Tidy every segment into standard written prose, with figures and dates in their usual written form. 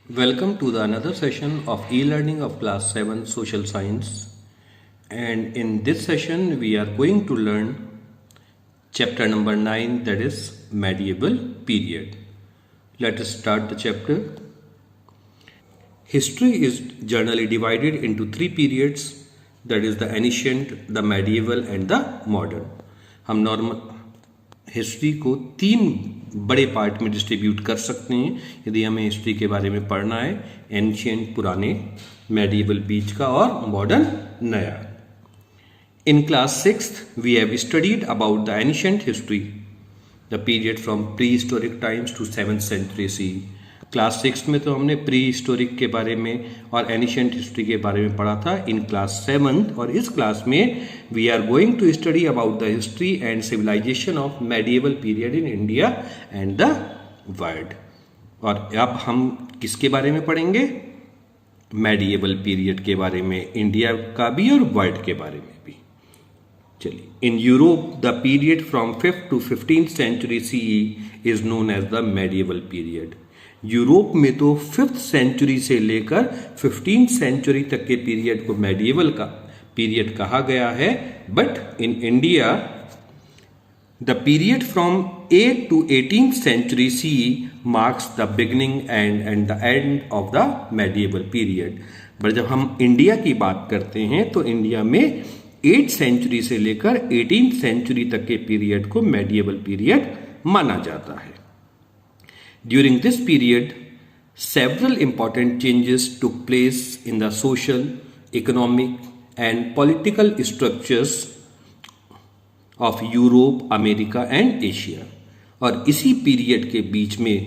Welcome to the another session of e-learning of class 7 social science, and in this session we are going to learn chapter number 9, that is medieval period. Let us start the chapter. History is generally divided into three periods, that is the ancient, the medieval and the modern. हम normal history को तीन बड़े part में distribute कर सकते हैं यदि हमें हिस्ट्री के बारे में पढ़ना है, एंशिएंट पुराने, मेडिएवल बीच का और मॉडर्न नया. In class 6th we have studied about the ancient history, the period from prehistoric times to 7th century CE. Class 6 में तो हमने प्री हिस्टोरिक के बारे में और एनिशिएंट हिस्ट्री के बारे में पढ़ा था. इन क्लास 7th और इस क्लास में we are going to study about the history and civilisation of medieval period in India and the world. और अब हम किसके बारे में पढ़ेंगे? मेडिएवल पीरियड के बारे में, इंडिया का भी और वर्ल्ड के बारे में भी. चलिए. In Europe the period from 5th to 15th century CE is known as the medieval period. Europe में तो 5th century से लेकर 15th century तक के पीरियड को मेडिएवल का पीरियड कहा गया है. But in India the period from 8th to 18th century CE marks the beginning and the end of the medieval period. But जब हम इंडिया की बात करते हैं तो इंडिया में 8th century से लेकर 18th century तक के पीरियड को मेडिएवल पीरियड माना जाता है. During this period, several important changes took place in the social, economic, and political structures of Europe, America and Asia. और इसी पीरियड के बीच में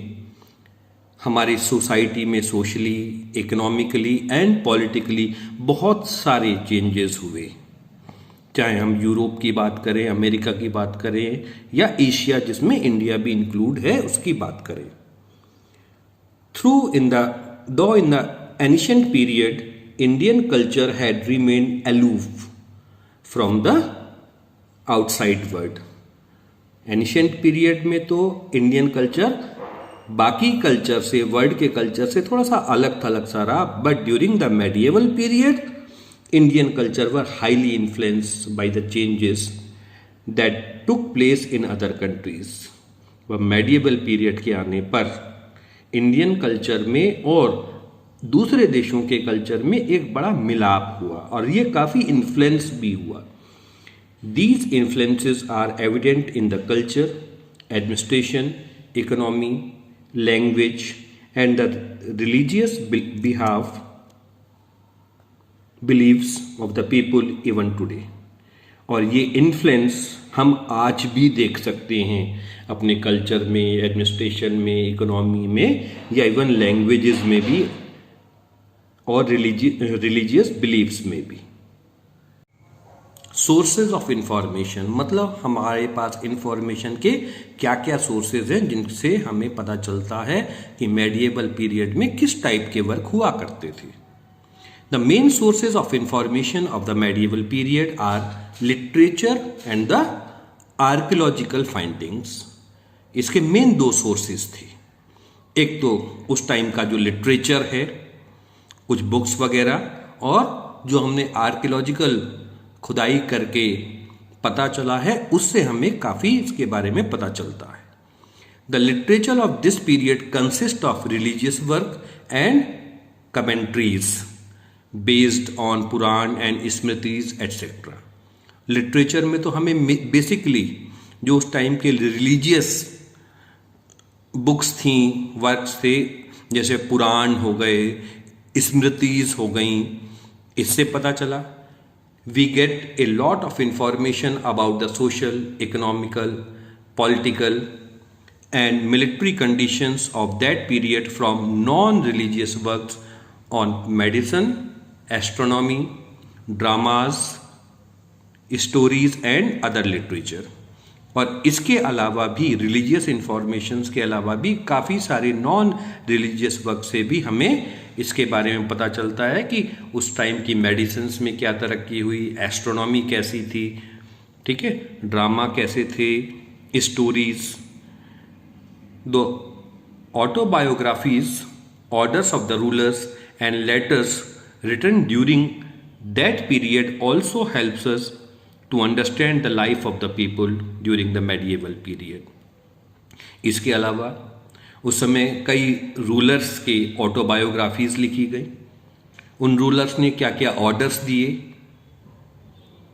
हमारी सोसाइटी में सोशली, इकोनॉमिकली एंड पॉलिटिकली बहुत सारे चेंजेस हुए. चाहे हम यूरोप की बात करें, अमेरिका की बात करें या एशिया जिसमें इंडिया भी इंक्लूड है उसकी बात करें. In the ancient period, Indian culture had remained aloof from the outside world. Ancient period में तो इंडियन कल्चर बाकी कल्चर से, वर्ल्ड के कल्चर से थोड़ा सा अलग थलग सा रहा. But during the medieval period Indian culture were highly influenced by the changes that took place in other countries. वह मेडिएवल पीरियड के आने पर इंडियन कल्चर में और दूसरे देशों के कल्चर में एक बड़ा मिलाप हुआ और ये काफ़ी इन्फ्लुएंस भी हुआ. These influences are evident in the culture, administration, economy, language and the religious beliefs of the people even today. और ये इन्फ्लुएंस हम आज भी देख सकते हैं अपने कल्चर में, एडमिनिस्ट्रेशन में, इकोनॉमी में या इवन लैंग्वेजेस में भी और रिलीजियस बिलीव्स में भी. सोर्सेज ऑफ इंफॉर्मेशन, मतलब हमारे पास इंफॉर्मेशन के क्या क्या सोर्सेज हैं जिनसे हमें पता चलता है कि मेडिएवल पीरियड में किस टाइप के वर्क हुआ करते थे. The main sources of information of the medieval period are literature and the archaeological findings. इसके मेन दो सोर्सेज थे. एक तो उस टाइम का जो लिटरेचर है, कुछ बुक्स वगैरह, और जो हमने आर्कियोलॉजिकल खुदाई करके पता चला है उससे हमें काफ़ी इसके बारे में पता चलता है. The literature of this period consist of religious work and commentaries based on Purana and Smritis etcetera. Literature में तो हमें बेसिकली जो उस टाइम के रिलीजियस बुक्स थी, वर्क्स थे, जैसे पुराण हो गए, स्मृतिज हो गई, इससे पता चला. We get a lot of information about the social, economical, political and military conditions of that period from non religious works on medicine, astronomy, dramas, stories and other literature. और इसके अलावा भी रिलीजियस इंफॉर्मेशंस के अलावा भी काफ़ी सारे non religious work से भी हमें इसके बारे में पता चलता है कि उस टाइम की मेडिसिन्स में क्या तरक्की हुई, एस्ट्रोनॉमी कैसी थी, ठीक है, ड्रामा कैसे थे, स्टोरीज. दो autobiographies orders of the rulers and letters written during that period also helps us to understand the life of the people during the medieval period. इसके अलावा उस समय कई रूलर्स के ऑटोबायोग्राफीज लिखी गई। उन रूलर्स ने क्या क्या ऑर्डर्स दिए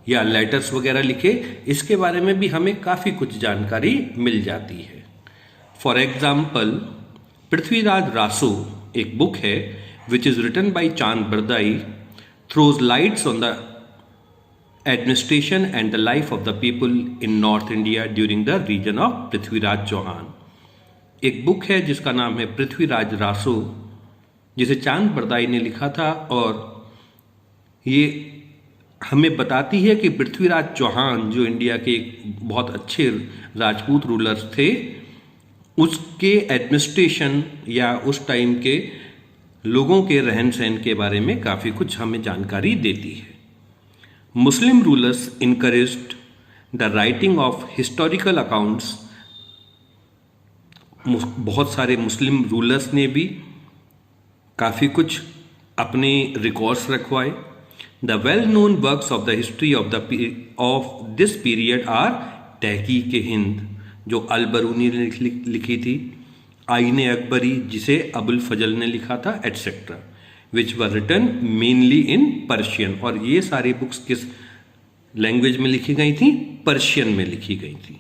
या लेटर्स वगैरह लिखे, इसके बारे में भी हमें काफ़ी कुछ जानकारी मिल जाती है। फॉर एग्जाम्पल, पृथ्वीराज रासो एक बुक है which is written by Chand Bardai, throws lights on the administration and the life of the people in north India during the region of Prithviraj Chauhan. एक बुक है जिसका नाम है पृथ्वीराज रासो, जिसे चांद बरदाई ने लिखा था, और ये हमें बताती है कि पृथ्वीराज चौहान जो इंडिया के एक बहुत अच्छे राजपूत रूलर्स थे, उसके एडमिनिस्ट्रेशन या उस टाइम के लोगों के रहन सहन के बारे में काफ़ी कुछ हमें जानकारी देती है। Muslim rulers encouraged the writing of historical accounts. बहुत सारे मुस्लिम रूलर्स ने भी काफ़ी कुछ अपने रिकॉर्ड्स रखवाए। The well known works of the history of this period are Tahqiq Hind, जो अल-बरूनी ने लिखी थी, आईने अकबरी जिसे अबुल फजल ने लिखा था, etcetera, which were written mainly in Persian. और ये सारी बुक्स किस लैंग्वेज में लिखी गई थी? पर्शियन में लिखी गई थी।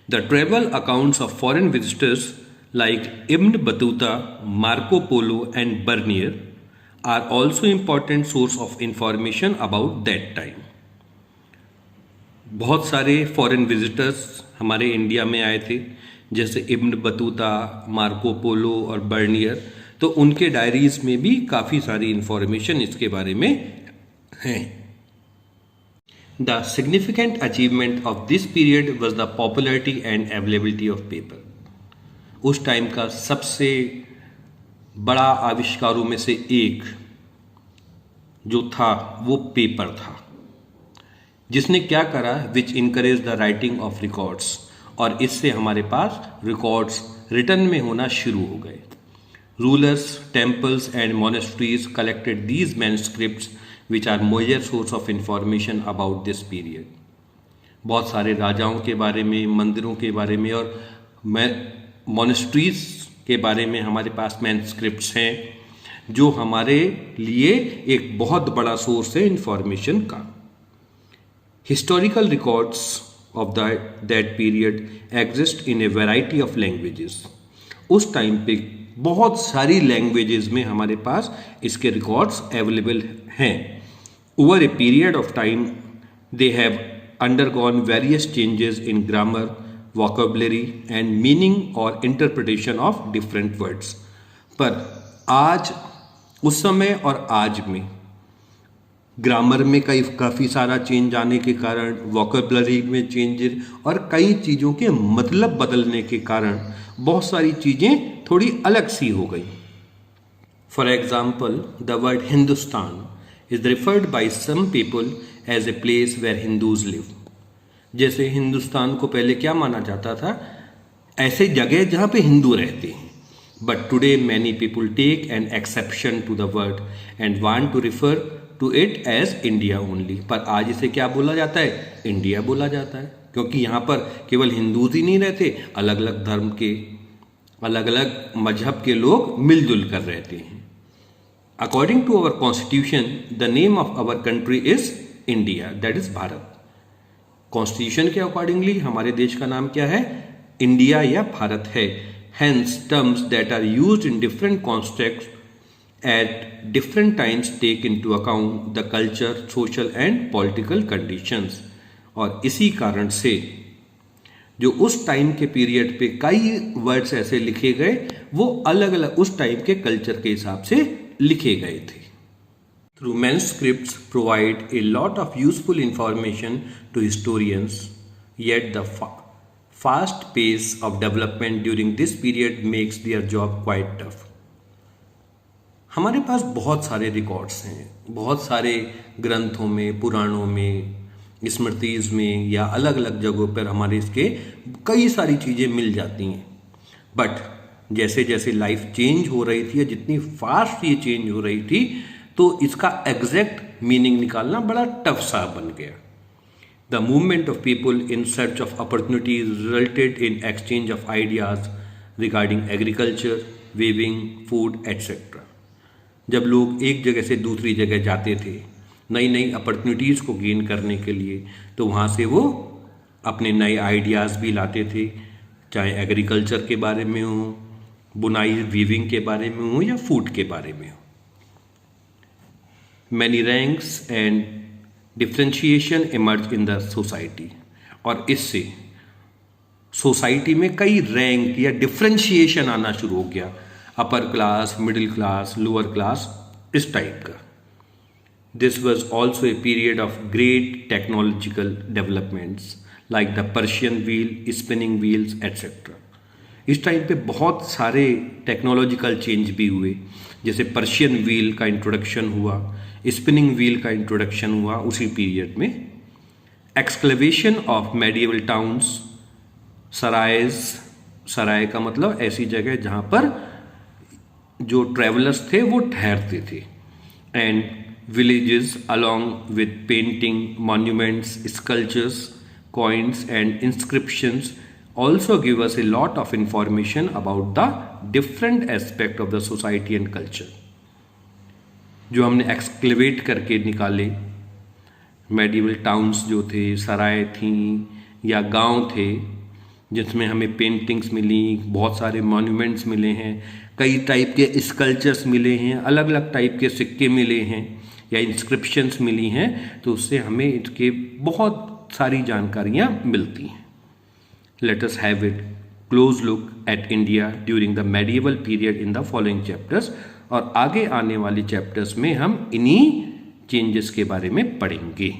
The travel accounts of foreign visitors like Ibn Battuta, Marco Polo and Bernier are also important source of information about that time. बहुत सारे फॉरेन विजिटर्स हमारे इंडिया में आए थे, जैसे इब्न बतूता, मार्को पोलो और बर्नियर, तो उनके डायरीज में भी काफ़ी सारी इंफॉर्मेशन इसके बारे में है। The significant achievement of this period was the popularity and availability of paper. उस टाइम का सबसे बड़ा आविष्कारों में से एक जो था वो पेपर था, जिसने क्या करा, which encourage the writing of records, और इससे हमारे पास रिकॉर्ड्स रिटन में होना शुरू हो गए। Rulers, temples and monasteries collected these manuscripts which are major source of information about this period. बहुत सारे राजाओं के बारे में, मंदिरों के बारे में और मोनेस्ट्रीज के बारे में हमारे पास मैन्युस्क्रिप्ट्स हैं, जो हमारे लिए एक बहुत बड़ा सोर्स है इंफॉर्मेशन का। Historical records of that period exist in A variety of languages. उस टाइम पे बहुत सारी लैंग्वेजेस में हमारे पास इसके रिकॉर्ड्स अवेलेबल हैं। Over a period of time, they have undergone various changes in grammar, vocabulary and meaning or interpretation of different words. पर आज, उस समय और आज में ग्रामर में काफ़ी सारा चेंज आने के कारण, वोकेबलरी में चेंजेस और कई चीज़ों के मतलब बदलने के कारण बहुत सारी चीज़ें थोड़ी अलग सी हो गई। For example, the word Hindustan is referred by some people as a place where Hindus live. जैसे हिंदुस्तान को पहले क्या माना जाता था? ऐसे जगह जहाँ पे हिंदू रहते हैं। But today many people take an exception to the word and want to refer to it as India only. पर आज इसे क्या बोला जाता है? इंडिया बोला जाता है, क्योंकि यहाँ पर केवल हिंदूज ही नहीं रहते, अलग अलग धर्म के, अलग अलग मजहब के लोग मिलजुल कर रहते हैं। According to our constitution, the name of our country is India, that is Bharat. Constitution के अकॉर्डिंगली हमारे देश का नाम क्या है? इंडिया या भारत है। Hence, terms that are used in different contexts at different times take into account the culture, social and political conditions। और इसी कारण से जो उस टाइम के पीरियड पे कई वर्ड्स ऐसे लिखे गए, वो अलग अलग उस टाइम के कल्चर के हिसाब से लिखे गए थे। Through manuscripts provide a lot of useful information to historians, yet the fast pace of development during this period makes their job quite tough. हमारे पास बहुत सारे रिकॉर्ड्स हैं, बहुत सारे ग्रंथों में, पुराणों में, स्मृतिज में या अलग अलग जगहों पर हमारे इसके कई सारी चीज़ें मिल जाती हैं, बट जैसे जैसे लाइफ चेंज हो रही थी, जितनी फास्ट ये चेंज हो रही थी, तो इसका एग्जैक्ट मीनिंग निकालना बड़ा टफ सा बन गया। The movement of people in search of opportunities resulted in exchange of ideas regarding agriculture, weaving, food etcetera. जब लोग एक जगह से दूसरी जगह जाते थे नई नई अपॉर्चुनिटीज़ को गेन करने के लिए, तो वहाँ से वो अपने नए आइडियाज़ भी लाते थे, चाहे एग्रीकल्चर के बारे में हो, बुनाई वीविंग के बारे में हो, या फूड के बारे में हो। Many ranks and differentiation emerge in the society, और इससे सोसाइटी में कई रैंक या डिफ्रेंशिएशन आना शुरू हो गया, upper class, middle class, lower class, इस टाइप का। This was also a period of great technological developments like the Persian wheel, spinning wheels etcetera. इस टाइम पे बहुत सारे टेक्नोलॉजिकल चेंज भी हुए, जैसे पर्शियन व्हील का इंट्रोडक्शन हुआ, स्पिनिंग व्हील का इंट्रोडक्शन हुआ उसी पीरियड में। एक्सक्लेवेशन ऑफ मेडिएवल टाउन्स, सरायज, सराय का मतलब ऐसी जगह जहाँ पर जो ट्रेवलर्स थे वो ठहरते थे, and villages along with painting, monuments, sculptures, coins and inscriptions also give us a lot of information about the different aspect of the society and culture। जो हमने एक्सक्लेवेट करके निकाले, मेडिवल टाउन्स जो थे, सराय थी या गांव थे, जिसमें हमें पेंटिंग्स मिली, बहुत सारे मॉन्यूमेंट्स मिले हैं, कई टाइप के स्कल्पचर्स मिले हैं, अलग अलग टाइप के सिक्के मिले हैं या इंस्क्रिप्शंस मिली हैं, तो उससे हमें इसके बहुत सारी जानकारियाँ मिलती हैं। Let us have it close look at India during the medieval period in the following chapters, और आगे आने वाले चैप्टर्स में हम इन्हीं चेंजेस के बारे में पढ़ेंगे।